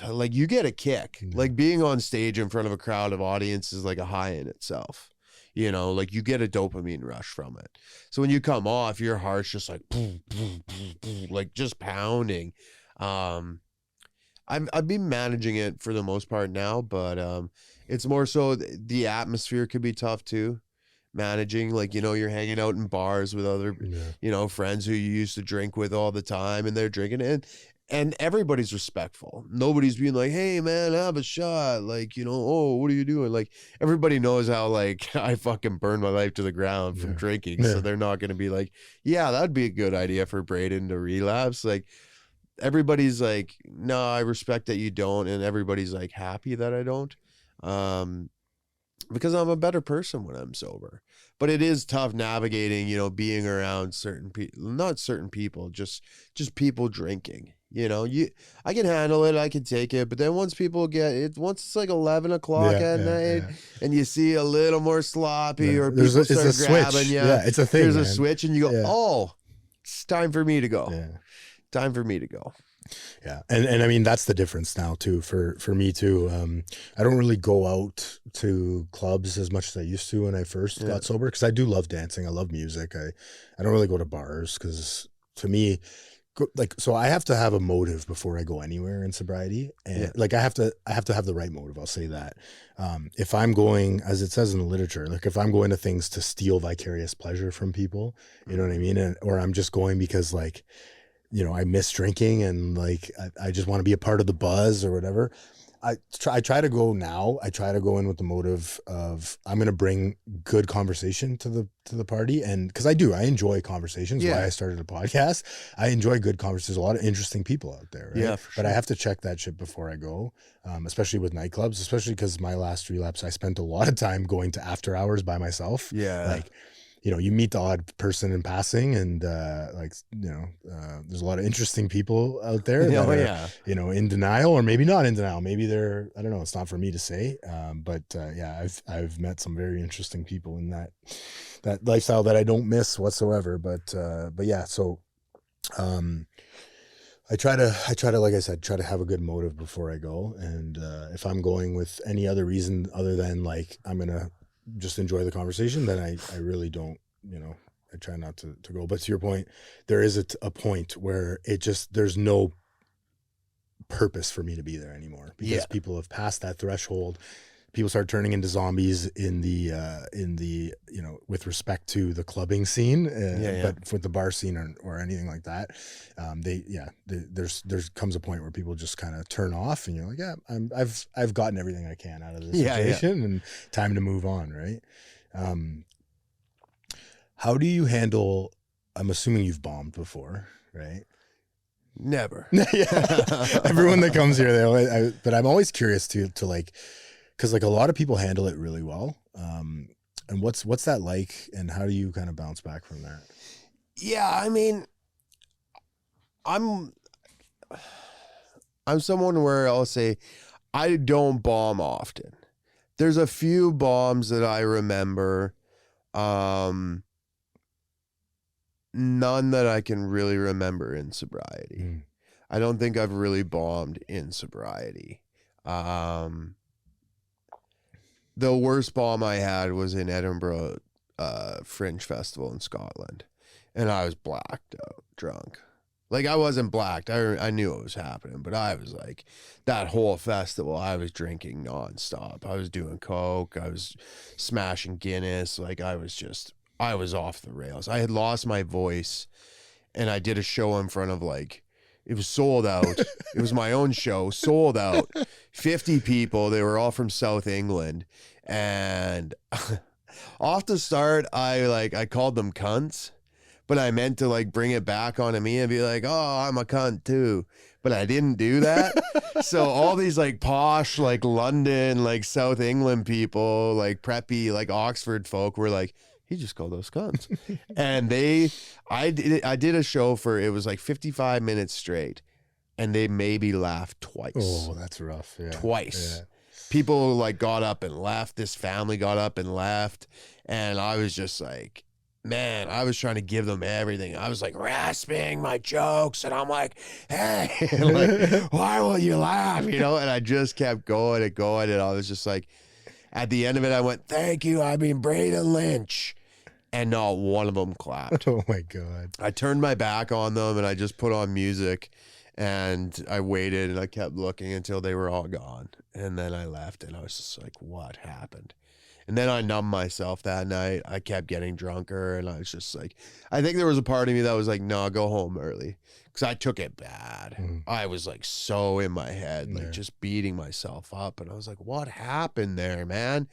like you get a kick. Like being on stage in front of a crowd of audience is like a high in itself, you know, like you get a dopamine rush from it. So when you come off, your heart's just like boom, boom, boom, boom, like just pounding. I've been managing it for the most part now, but it's more so the atmosphere could be tough too. Managing, like, you know, you're hanging out in bars with other, you know, friends who you used to drink with all the time, and they're drinking it, and everybody's respectful. Nobody's being like, hey man, have a shot, like, you know, oh, what are you doing? Like everybody knows how like I fucking burned my life to the ground from drinking, so they're not going to be like, yeah, that'd be a good idea for Braden to relapse. Like everybody's like, no, I respect that you don't, and everybody's like happy that I don't. Because I'm a better person when I'm sober. But it is tough navigating, you know, being around certain people, not certain people, just people drinking. You know, I can handle it, I can take it, but then once people get it, once it's like 11 o'clock at night, and you see a little more sloppy, or people start grabbing you, it's a thing. There's a switch, and you go, oh, it's time for me to go. Time for me to go. Yeah. And I mean, that's the difference now too, for me too. I don't really go out to clubs as much as I used to when I first got sober, because I do love dancing. I love music. I don't really go to bars because to me, like, so I have to have a motive before I go anywhere in sobriety. And like, I have to have the right motive. I'll say that. If I'm going, as it says in the literature, like if I'm going to things to steal vicarious pleasure from people, you know what I mean? Or I'm just going because like, you know, I miss drinking and like, I just want to be a part of the buzz or whatever. I try to go now. I try to go in with the motive of I'm going to bring good conversation to the party. And cause I enjoy conversations. Why I started a podcast. I enjoy good conversations. There's a lot of interesting people out there. Right? Yeah, for sure. But I have to check that shit before I go. Especially with nightclubs, especially cause my last relapse, I spent a lot of time going to after hours by myself. Yeah. Like, you meet the odd person in passing, and there's a lot of interesting people out there that are, in denial, or maybe not in denial. Maybe they're, I don't know, it's not for me to say. I've met some very interesting people in that lifestyle that I don't miss whatsoever. But yeah, so I try to, like I said, try to have a good motive before I go. And if I'm going with any other reason other than like, I'm going to just enjoy the conversation, then I really don't, I try not to go. But to your point, there is a point where there's no purpose for me to be there anymore, because people have passed that threshold. People start turning into zombies in the with respect to the clubbing scene, but for the bar scene or anything like that, there's comes a point where people just kind of turn off, and you're like, I've gotten everything I can out of this situation, and time to move on, right? How do you handle? I'm assuming you've bombed before, right? Never. Everyone that comes here, but I'm always curious to like. Because like a lot of people handle it really well, and what's that like, and how do you kind of bounce back from that? Yeah, I mean, I'm someone where I'll say I don't bomb often. There's a few bombs that I remember, none that I can really remember in sobriety. I don't think I've really bombed in sobriety. The worst bomb I had was in Edinburgh Fringe Festival in Scotland, and I was blacked out drunk. Like, I wasn't blacked. I knew it was happening, but I was like, that whole festival, I was drinking nonstop. I was doing coke. I was smashing Guinness. Like, I was off the rails. I had lost my voice, and I did a show in front of it was sold out. It was my own show, sold out. 50 people. They were all from South England. And off the start, I called them cunts, but I meant to bring it back onto me and be like, oh, I'm a cunt too. But I didn't do that. So all these posh, London, South England people, preppy, Oxford folk were like, he just called those cunts. And I did a show it was 55 minutes straight, and they maybe laughed twice. Oh, that's rough. Yeah. Twice. Yeah. People got up and left. This family got up and left. And I was just like, man, I was trying to give them everything. I was rasping my jokes, and I'm like, hey, why won't you laugh? And I just kept going and going. And I was just like, at the end of it, I went, thank you. I mean, Braden Lynch. And not one of them clapped. Oh my God. I turned my back on them, and I just put on music, and I waited, and I kept looking until they were all gone. And then I left, and I was just like, what happened? And then I numbed myself that night. I kept getting drunker, and I was just like, I think there was a part of me that was like, no, go home early. Because I took it bad. I was so in my head, just beating myself up. And I was like, what happened there, man?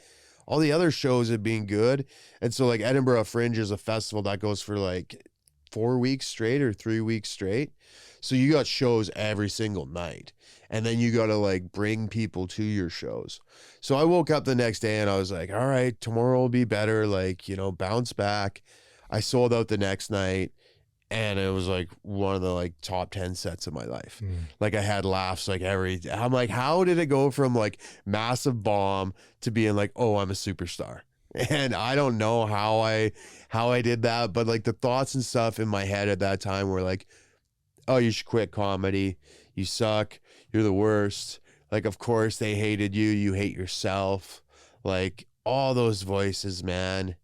All the other shows have been good. And so Edinburgh Fringe is a festival that goes for 4 weeks straight or 3 weeks straight. So you got shows every single night. And then you got to bring people to your shows. So I woke up the next day and I was like, all right, tomorrow will be better. Bounce back. I sold out the next night. And it was one of the top 10 sets of my life. I had laughs I'm like, how did it go from massive bomb to being oh, I'm a superstar? And I don't know how I did that, but the thoughts and stuff in my head at that time were oh, you should quit comedy. You suck. You're the worst. Of course they hated you. You hate yourself. All those voices, man.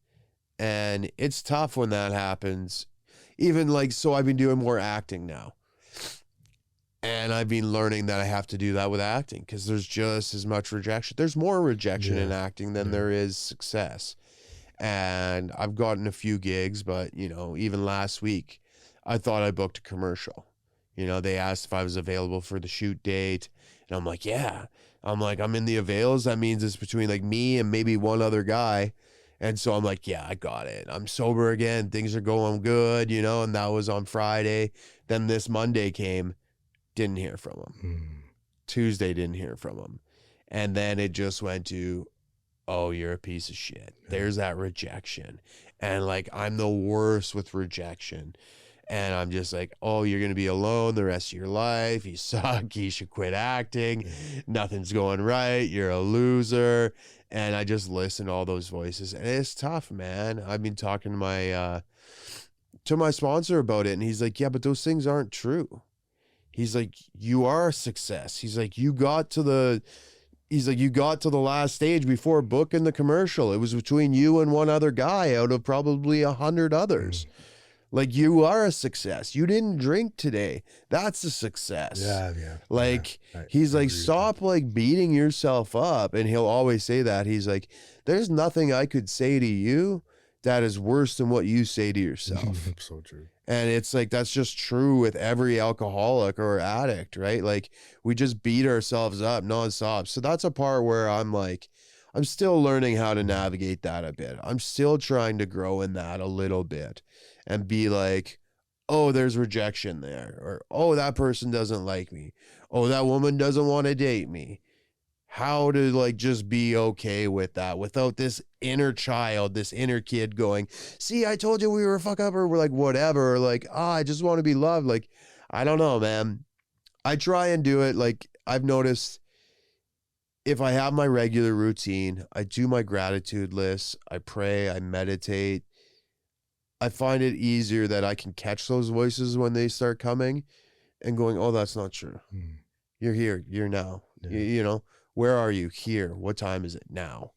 And it's tough when that happens. Even so I've been doing more acting now. And I've been learning that I have to do that with acting, because there's just as much rejection. There's more rejection in acting than there is success. And I've gotten a few gigs, but, even last week, I thought I booked a commercial. They asked if I was available for the shoot date. And I'm like, yeah. I'm in the avails. That means it's between me and maybe one other guy. And so I'm like, yeah, I got it. I'm sober again. Things are going good, and that was on Friday. Then this Monday came, didn't hear from him. Tuesday, didn't hear from him. And then it just went to, oh, you're a piece of shit. There's that rejection. And like, I'm the worst with rejection. And I'm just like, oh, you're going to be alone the rest of your life. You suck. You should quit acting. Nothing's going right. You're a loser. And I just listen to all those voices. And it's tough, man. I've been talking to my sponsor about it. And he's like, yeah, but those things aren't true. He's like, you are a success. He's like, you got to the last stage before booking the commercial. It was between you and one other guy out of probably 100 others. Like, you are a success. You didn't drink today. That's a success. Yeah. Like, Yeah, he's like, stop like beating yourself up. And he'll always say that. He's like, there's nothing I could say to you that is worse than what you say to yourself. So true. And it's like, that's just true with every alcoholic or addict, right? Like, we just beat ourselves up nonstop. So that's a part where I'm like, I'm still learning how to navigate that a bit. I'm still trying to grow in that a little bit and be like, oh, there's rejection there. Or, oh, that person doesn't like me. Oh, that woman doesn't want to date me. How to like just be okay with that without this inner child, this inner kid going, see, I told you we were a fuck up, or we're like, whatever. Or like, I just want to be loved. Like, I don't know, man. I try and do it. Like, I've noticed if I have my regular routine, I do my gratitude list, I pray, I meditate, I find it easier that I can catch those voices when they start coming and going, oh, that's not true. You're here. You're now. Yeah. You know, where are you? Here. What time is it now?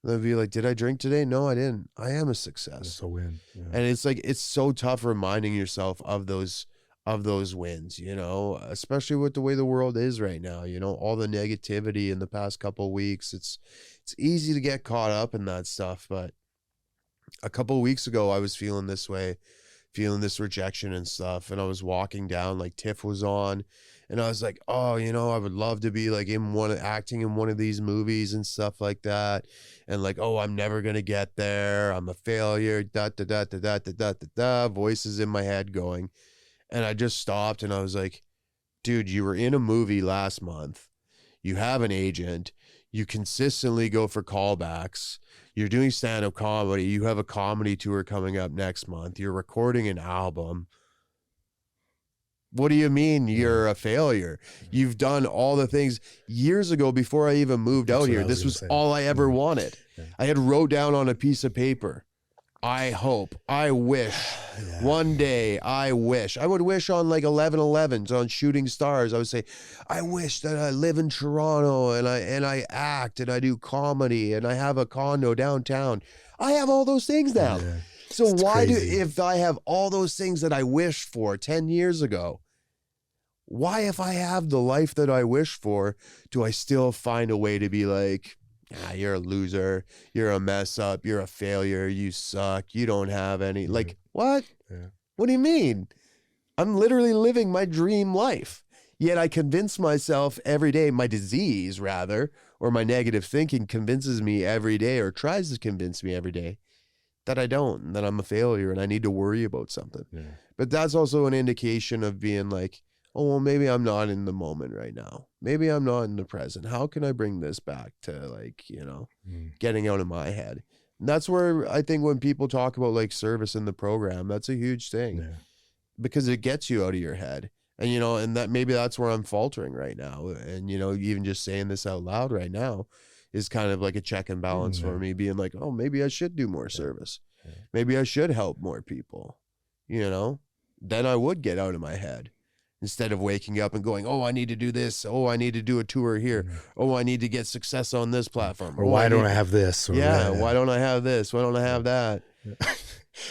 And they'll be like, did I drink today? No, I didn't. I am a success. That's a win. Yeah. And it's like, it's so tough reminding yourself of those wins, you know, especially with the way the world is right now, you know, all the negativity in the past couple of weeks. It's easy to get caught up in that stuff. But a couple of weeks ago, I was feeling this way, feeling this rejection and stuff. And I was walking down, like TIFF was on, and I was like, oh, you know, I would love to be like acting in one of these movies and stuff like that. And like, oh, I'm never going to get there. I'm a failure. Voices in my head going. And I just stopped and I was like, dude, you were in a movie last month. You have an agent. You consistently go for callbacks. You're doing stand-up comedy. You have a comedy tour coming up next month. You're recording an album. What do you mean you're a failure? You've done all the things years ago before I even moved out here. This was all I ever wanted. Yeah. I had wrote down on a piece of paper, I hope, I wish, one day, I wish. I would wish on like 11/11s on Shooting Stars. I would say, I wish that I live in Toronto and I act and I do comedy and I have a condo downtown. I have all those things now. Yeah. So it's why crazy. If I have all those things that I wished for 10 years ago, why, if I have the life that I wish for, do I still find a way to be like, you're a loser, you're a mess up, you're a failure, you suck, you don't have any, like, what? Yeah. What do you mean? I'm literally living my dream life. Yet I convince myself every day, my disease rather, or my negative thinking convinces me every day, or tries to convince me every day, that I don't, and that I'm a failure and I need to worry about something. Yeah. But that's also an indication of being like, oh, well, maybe I'm not in the moment right now. Maybe I'm not in the present. How can I bring this back to, like, you know, getting out of my head? And that's where I think when people talk about like service in the program, that's a huge thing because it gets you out of your head. And, you know, and that maybe that's where I'm faltering right now. And, you know, even just saying this out loud right now is kind of like a check and balance for me, being like, oh, maybe I should do more service. Maybe I should help more people, you know, then I would get out of my head instead of waking up and going, oh, I need to do this. Oh, I need to do a tour here. Oh, I need to get success on this platform. Or why don't I have this? Or why don't I have this? Why don't I have that?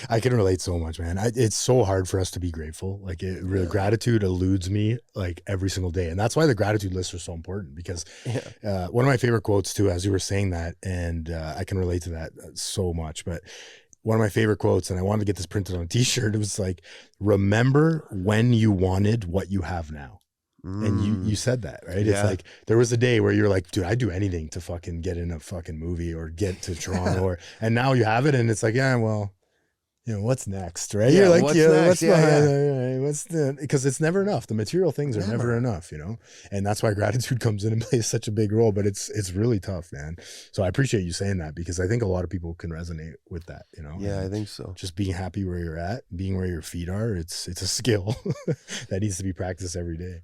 I can relate so much, man. It's so hard for us to be grateful. Like gratitude eludes me like every single day. And that's why the gratitude lists are so important, because one of my favorite quotes too, as you were saying that, and I can relate to that so much, but one of my favorite quotes, and I wanted to get this printed on a t-shirt. It was like, remember when you wanted what you have now. And you said that, right? Yeah. It's like, there was a day where you're like, dude, I'd do anything to fucking get in a fucking movie or get to Toronto and now you have it. And it's like, yeah, well, what's next, right? Yeah, You're like, what's next? what's Yeah, behind, what's the, because it's never enough. The material things are never enough, and that's why gratitude comes in and plays such a big role, but it's really tough, man. So I appreciate you saying that, because I think a lot of people can resonate with that, Yeah, I think so. Just being happy where you're at, being where your feet are, it's a skill that needs to be practiced every day.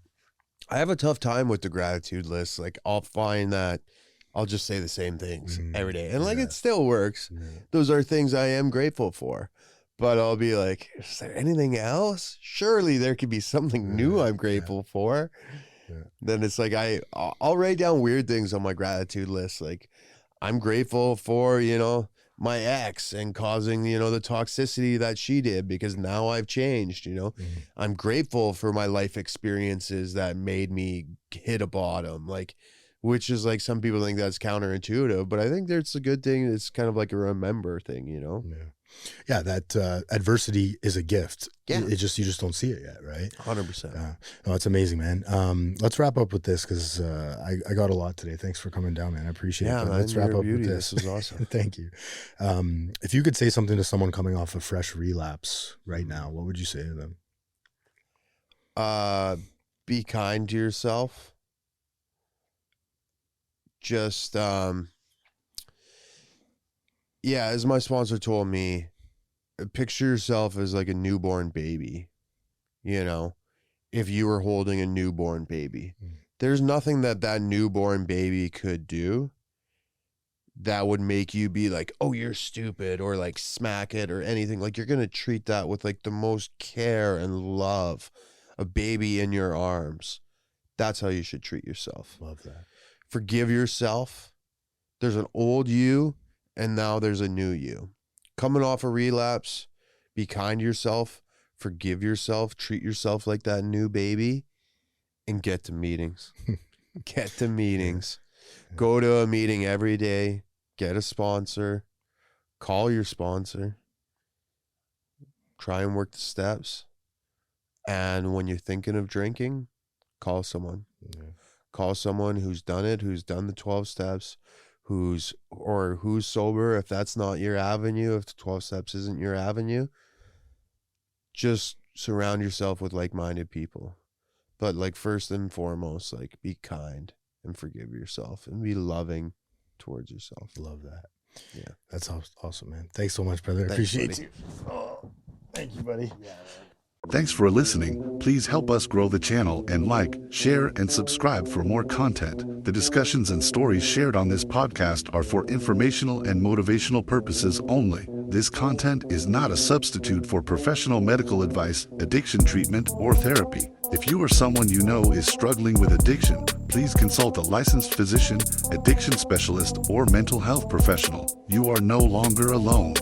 I have a tough time with the gratitude list. Like, I'll find that I'll just say the same things every day. And like, it still works. Yeah. Those are things I am grateful for. But I'll be like, is there anything else? Surely there could be something new I'm grateful for. Yeah. Then it's like, I'll write down weird things on my gratitude list. Like, I'm grateful for, my ex and causing, the toxicity that she did, because now I've changed, I'm grateful for my life experiences that made me hit a bottom, like, which is like, some people think that's counterintuitive, but I think that's a good thing. It's kind of like a remember thing, Yeah, that adversity is a gift. Yeah. You just don't see it yet, right? 100%. No, it's amazing, man. Let's wrap up with this, because I got a lot today. Thanks for coming down, man. I appreciate it. Man, Let's wrap up beauty. with this. This was awesome. Thank you. If you could say something to someone coming off a fresh relapse right now, what would you say to them? Be kind to yourself. Just, as my sponsor told me, picture yourself as like a newborn baby. If you were holding a newborn baby, there's nothing that newborn baby could do that would make you be like, oh, you're stupid, or like smack it or anything. Like, you're going to treat that with like the most care and love, a baby in your arms. That's how you should treat yourself. Love that. Forgive yourself. There's an old you, and now there's a new you. Coming off a relapse, be kind to yourself, forgive yourself, treat yourself like that new baby, and get to meetings. Get to meetings. Yeah. Go to a meeting every day. Get a sponsor. Call your sponsor. Try and work the steps. And when you're thinking of drinking, call someone. Yeah. Call someone who's done it, who's done the 12 steps, who's sober. If that's not your avenue, if the 12 steps isn't your avenue, just surround yourself with like-minded people. But like, first and foremost, like, be kind and forgive yourself and be loving towards yourself. Love that. Yeah. That's awesome, man. Thanks so much, brother. Appreciate you. Oh, thank you, buddy. Yeah, Thanks for listening. Please help us grow the channel and like, share, and subscribe for more content. The discussions and stories shared on this podcast are for informational and motivational purposes only. This content is not a substitute for professional medical advice, addiction treatment, or therapy. If you or someone you know is struggling with addiction, please consult a licensed physician, addiction specialist, or mental health professional. You are no longer alone.